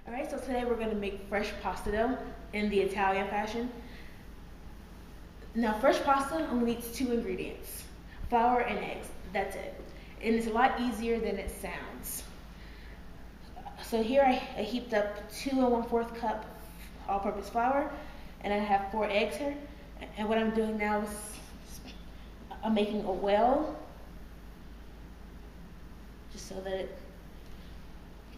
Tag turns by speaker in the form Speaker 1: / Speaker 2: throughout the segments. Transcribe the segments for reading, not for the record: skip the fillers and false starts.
Speaker 1: Alright, so today we're going to make fresh pasta dough in the Italian fashion. Now, fresh pasta only needs two ingredients, flour and eggs. That's it. And it's a lot easier than it sounds. So here I heaped up 2 1/4 cup all-purpose flour, and I have 4 eggs here. And what I'm doing now is I'm making a well, just so that it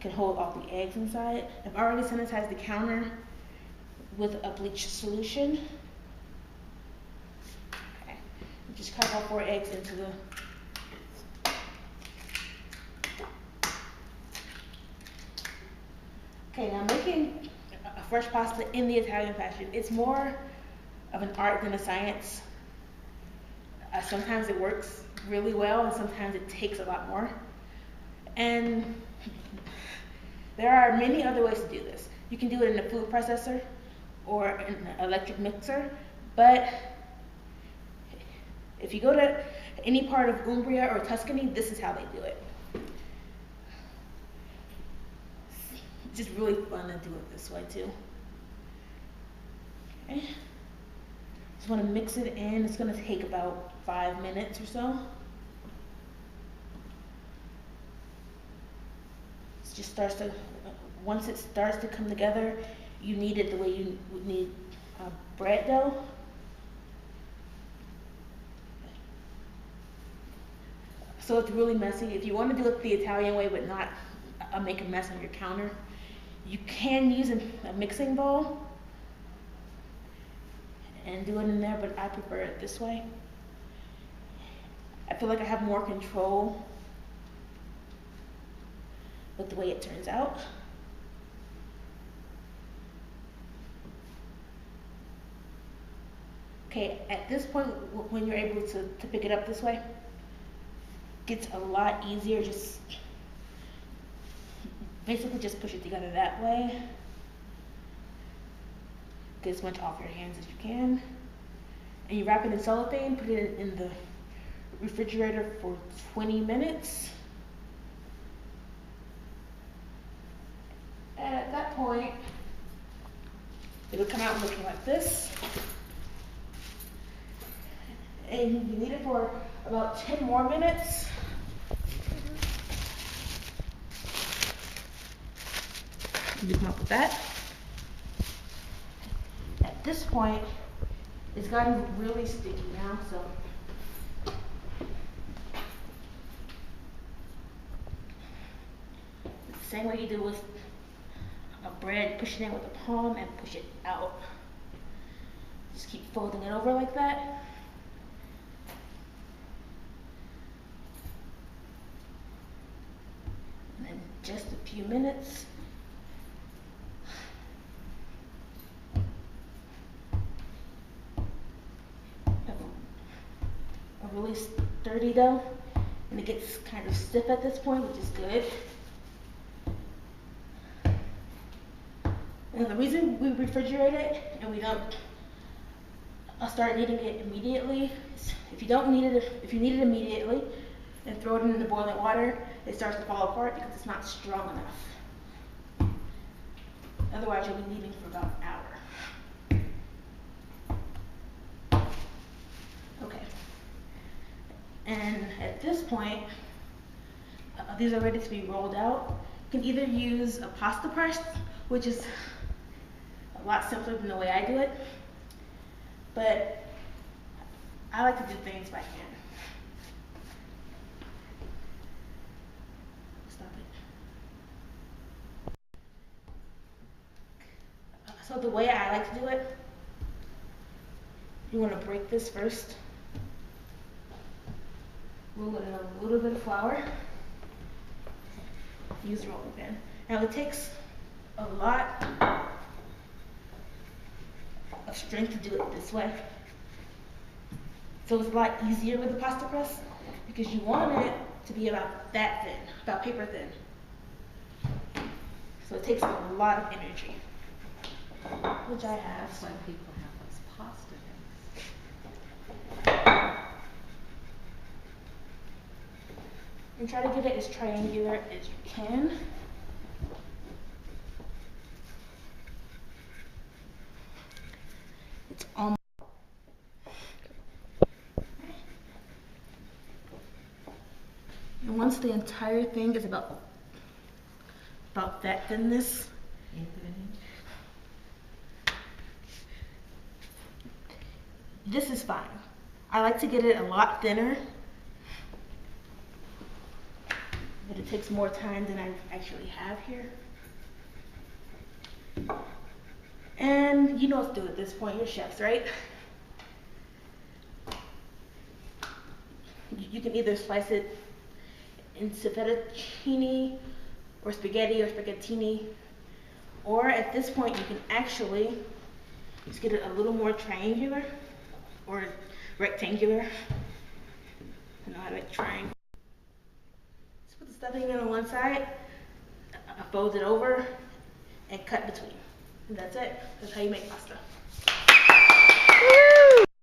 Speaker 1: can hold all the eggs inside. I've already sanitized the counter with a bleach solution. Okay. Just cut all 4 eggs into the Okay, now making a fresh pasta in the Italian fashion, it's more of an art than a science. Sometimes it works really well and sometimes it takes a lot more. And there are many other ways to do this. You can do it in a food processor or an electric mixer, but if you go to any part of Umbria or Tuscany, this is how they do it. It's just really fun to do it this way too. Okay. Just want to mix it in. It's going to take about 5 minutes or so. It just starts to, once it starts to come together, you knead it the way you would knead bread dough. So it's really messy. If you want to do it the Italian way but not make a mess on your counter, you can use a mixing bowl and do it in there, but I prefer it this way. I feel like I have more control with the way it turns out. Okay, at this point, when you're able to pick it up this way, it gets a lot easier. Just basically just push it together that way. Get as much off your hands as you can. And you wrap it in cellophane, put it in the refrigerator for 20 minutes. And at that point, it'll come out looking like this. And you knead it for about 10 more minutes. You come up with that. At this point, it's gotten really sticky now, so the same way you do with a bread, push it in with a palm and push it out. Just keep folding it over like that. And then just a few minutes. Really sturdy dough, and it gets kind of stiff at this point, which is good. And the reason we refrigerate it and we don't start kneading it immediately is if you knead it immediately and throw it in the boiling water, it starts to fall apart because it's not strong enough. Otherwise, you'll be kneading for about an hour. And at this point, these are ready to be rolled out. You can either use a pasta press, which is a lot simpler than the way I do it, but I like to do things by hand. Stop it. So the way I like to do it, you want to break this first. Roll it in a little bit of flour. Use a rolling pin. Now it takes a lot of strength to do it this way. So it's a lot easier with the pasta press because you want it to be about that thin, about paper thin. So it takes a lot of energy, which I have.
Speaker 2: That's why people have those pasta things.
Speaker 1: And try to get it as triangular as you can. It's almost. And once the entire thing is about that thinness, this is fine. I like to get it a lot thinner, but it takes more time than I actually have here. And you know what to do at this point, you're chefs, right? You can either slice it into fettuccine or spaghetti or spaghettini, or at this point you can actually just get it a little more triangular or rectangular. I know how to make triangle. Just put the stuffing in on one side, fold it over, and cut between. And that's it. That's how you make pasta.